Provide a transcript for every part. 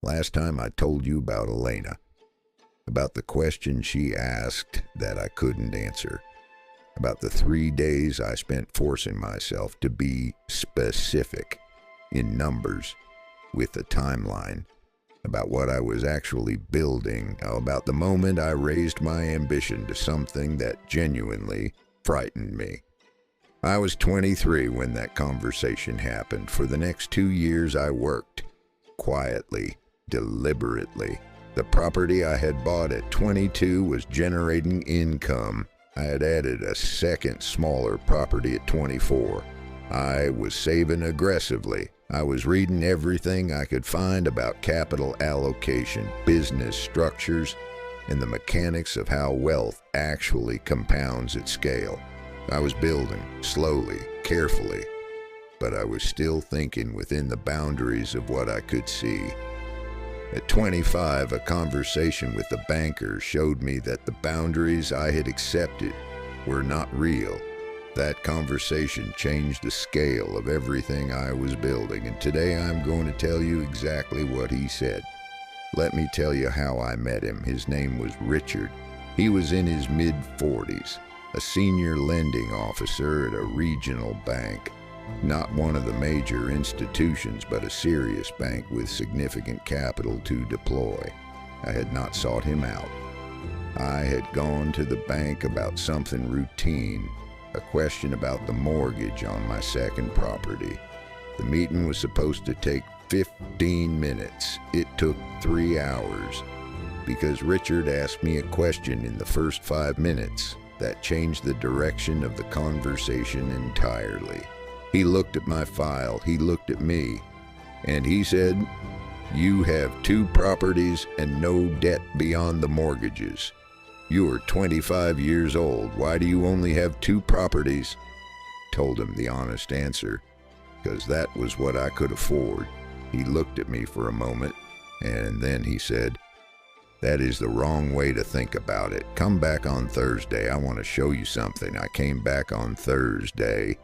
Last time I told you about Elena, about the question she asked that I couldn't answer, about the 3 days I spent forcing myself to be specific in numbers with a timeline, about what I was actually building, about the moment I raised my ambition to something that genuinely frightened me. I was 23 when that conversation happened. For the next 2 years I worked, quietly, deliberately. The property I had bought at 22 was generating income. I had added a second smaller property at 24. I was saving aggressively. I was reading everything I could find about capital allocation, business structures, and the mechanics of how wealth actually compounds at scale. I was building, slowly, carefully, but I was still thinking within the boundaries of what I could see. At 25, a conversation with a banker showed me that the boundaries I had accepted were not real. That conversation changed the scale of everything I was building, and today I'm going to tell you exactly what he said. Let me tell you how I met him. His name was Richard. He was in his mid-40s, a senior lending officer at a regional bank. Not one of the major institutions, but a serious bank with significant capital to deploy. I had not sought him out. I had gone to the bank about something routine, a question about the mortgage on my second property. The meeting was supposed to take 15 minutes. It took 3 hours because Richard asked me a question in the first 5 minutes that changed the direction of the conversation entirely. He looked at my file, he looked at me, and he said, "You have 2 properties and no debt beyond the mortgages. You are 25 years old. Why do you only have 2 properties?" Told him the honest answer, because that was what I could afford. He looked at me for a moment, and then he said, "That is the wrong way to think about it. Come back on Thursday. I want to show you something." I came back on Thursday,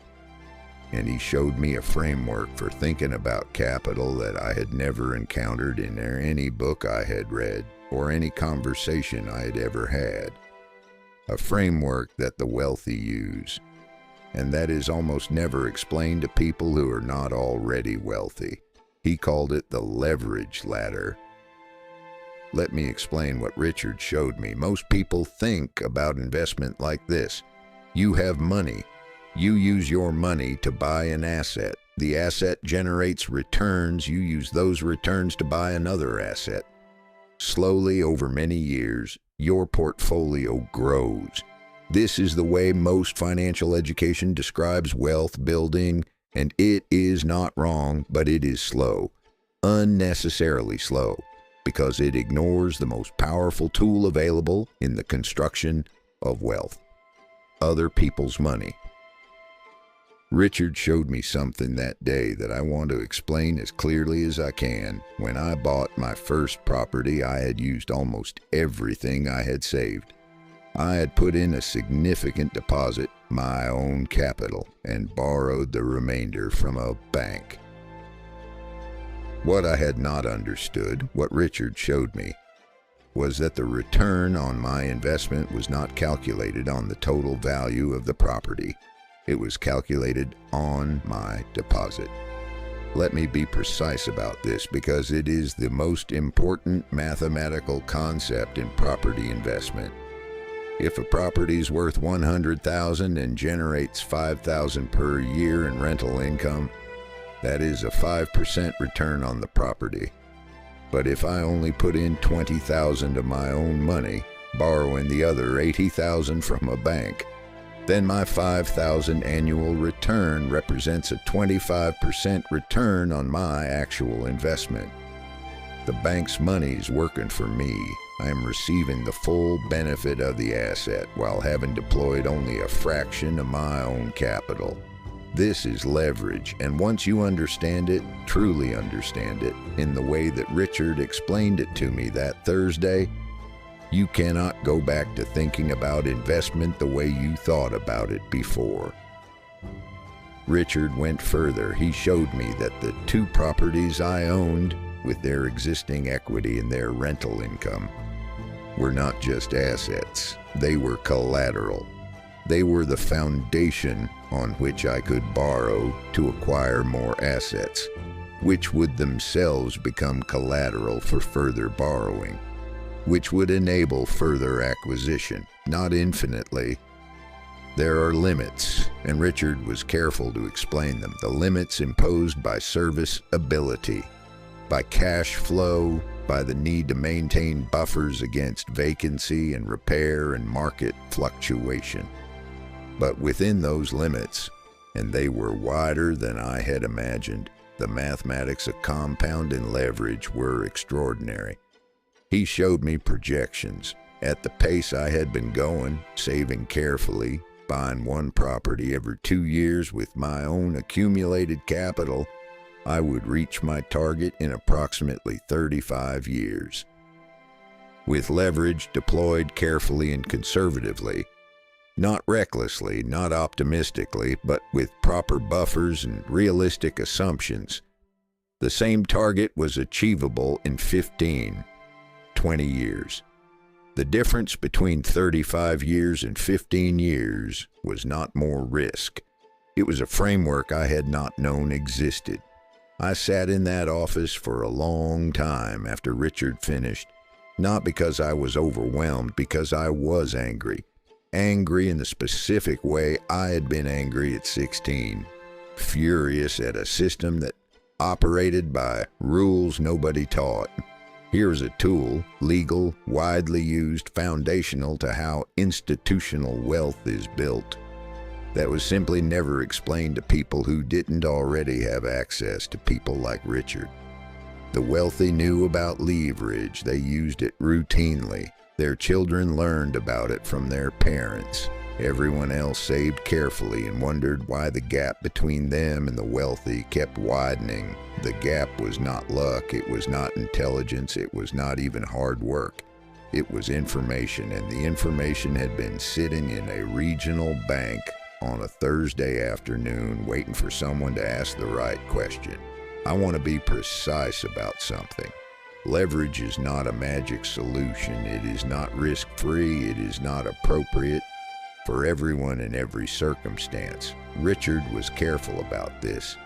and he showed me a framework for thinking about capital that I had never encountered in any book I had read or any conversation I had ever had. A framework that the wealthy use, and that is almost never explained to people who are not already wealthy. He called it the leverage ladder. Let me explain what Richard showed me. Most people think about investment like this. You have money. You use your money to buy an asset. The asset generates returns. You use those returns to buy another asset. Slowly, over many years, your portfolio grows. This is the way most financial education describes wealth building, and it is not wrong, but it is slow. Unnecessarily slow, because it ignores the most powerful tool available in the construction of wealth: other people's money. Richard showed me something that day that I want to explain as clearly as I can. When I bought my first property, I had used almost everything I had saved. I had put in a significant deposit, my own capital, and borrowed the remainder from a bank. What I had not understood, what Richard showed me, was that the return on my investment was not calculated on the total value of the property. It was calculated on my deposit. Let me be precise about this because it is the most important mathematical concept in property investment. If a property is worth $100,000 and generates $5,000 per year in rental income, that is a 5% return on the property. But if I only put in $20,000 of my own money, borrowing the other $80,000 from a bank, then my $5,000 annual return represents a 25% return on my actual investment. The bank's money's working for me. I am receiving the full benefit of the asset while having deployed only a fraction of my own capital. This is leverage, and once you understand it, truly understand it, in the way that Richard explained it to me that Thursday, you cannot go back to thinking about investment the way you thought about it before. Richard went further. He showed me that the 2 properties I owned with their existing equity and their rental income, were not just assets, they were collateral. They were the foundation on which I could borrow to acquire more assets, which would themselves become collateral for further borrowing, which would enable further acquisition, not infinitely. There are limits, and Richard was careful to explain them. The limits imposed by serviceability, by cash flow, by the need to maintain buffers against vacancy and repair and market fluctuation. But within those limits, and they were wider than I had imagined, the mathematics of compound and leverage were extraordinary. He showed me projections. At the pace I had been going, saving carefully, buying one property every 2 years with my own accumulated capital, I would reach my target in approximately 35 years. With leverage deployed carefully and conservatively, not recklessly, not optimistically, but with proper buffers and realistic assumptions, the same target was achievable in 15, 20 years. The difference between 35 years and 15 years was not more risk. It was a framework I had not known existed. I sat in that office for a long time after Richard finished, not because I was overwhelmed, because I was angry. Angry in the specific way I had been angry at 16, furious at a system that operated by rules nobody taught. Here's a tool, legal, widely used, foundational to how institutional wealth is built, that was simply never explained to people who didn't already have access to people like Richard. The wealthy knew about leverage, they used it routinely. Their children learned about it from their parents. Everyone else saved carefully and wondered why the gap between them and the wealthy kept widening. The gap was not luck, it was not intelligence, it was not even hard work. It was information, and the information had been sitting in a regional bank on a Thursday afternoon waiting for someone to ask the right question. I want to be precise about something. Leverage is not a magic solution. It is not risk-free. It is not appropriate for everyone in every circumstance. Richard was careful about this,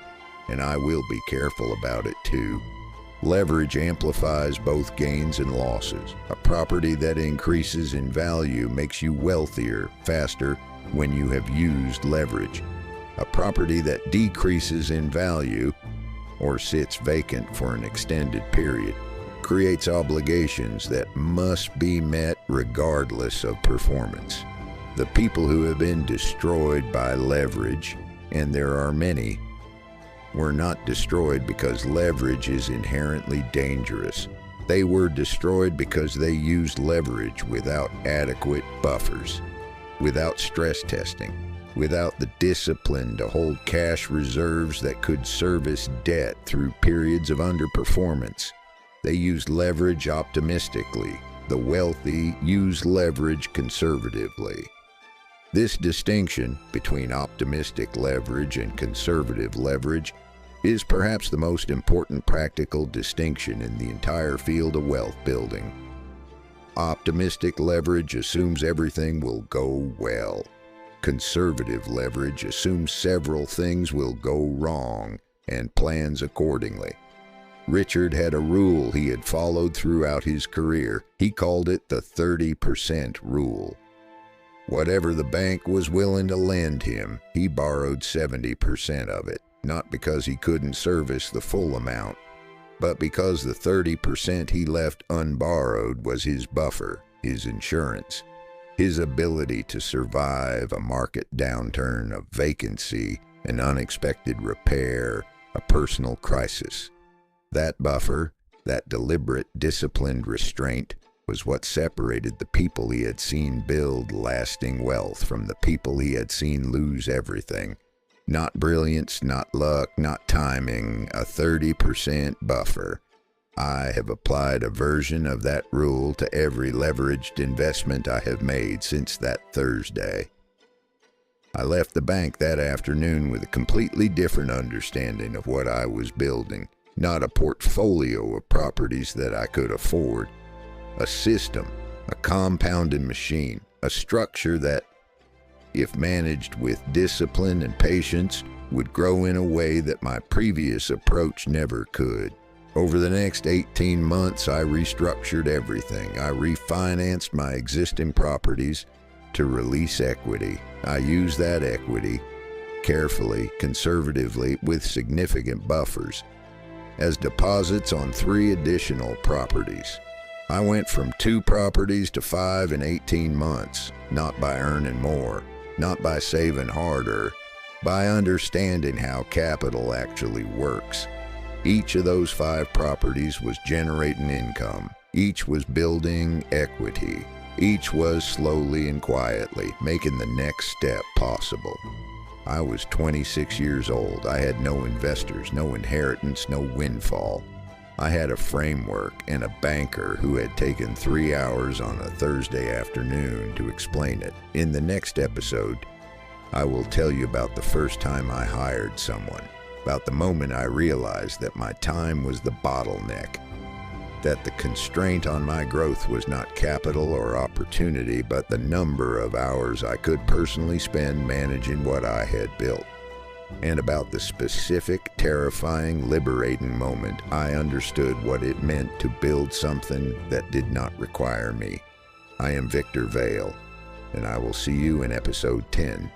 and I will be careful about it too. Leverage amplifies both gains and losses. A property that increases in value makes you wealthier faster when you have used leverage. A property that decreases in value or sits vacant for an extended period creates obligations that must be met regardless of performance. The people who have been destroyed by leverage, and there are many, were not destroyed because leverage is inherently dangerous. They were destroyed because they used leverage without adequate buffers, without stress testing, without the discipline to hold cash reserves that could service debt through periods of underperformance. They used leverage optimistically. The wealthy use leverage conservatively. This distinction between optimistic leverage and conservative leverage is perhaps the most important practical distinction in the entire field of wealth building. Optimistic leverage assumes everything will go well. Conservative leverage assumes several things will go wrong and plans accordingly. Richard had a rule he had followed throughout his career. He called it the 30% rule. Whatever the bank was willing to lend him, he borrowed 70% of it, not because he couldn't service the full amount, but because the 30% he left unborrowed was his buffer, his insurance, his ability to survive a market downturn, of vacancy, an unexpected repair, a personal crisis. That buffer, that deliberate, disciplined restraint, was what separated the people he had seen build lasting wealth from the people he had seen lose everything. Not brilliance, not luck, not timing, a 30% buffer. I have applied a version of that rule to every leveraged investment I have made since that Thursday. I left the bank that afternoon with a completely different understanding of what I was building. not a portfolio of properties that I could afford. A system, a compounded machine, a structure that, if managed with discipline and patience, would grow in a way that my previous approach never could. Over the next 18 months, I restructured everything. I refinanced my existing properties to release equity. I used that equity carefully, conservatively, with significant buffers, as deposits on 3 additional properties. I went from 2 properties to 5 in 18 months, not by earning more, not by saving harder, by understanding how capital actually works. Each of those 5 properties was generating income. Each was building equity. Each was slowly and quietly making the next step possible. I was 26 years old. I had no investors, no inheritance, no windfall. I had a framework and a banker who had taken 3 hours on a Thursday afternoon to explain it. In the next episode, I will tell you about the first time I hired someone, about the moment I realized that my time was the bottleneck, that the constraint on my growth was not capital or opportunity, but the number of hours I could personally spend managing what I had built, and about the specific, terrifying, liberating moment I understood what it meant to build something that did not require me. I am Victor Vale, and I will see you in episode 10.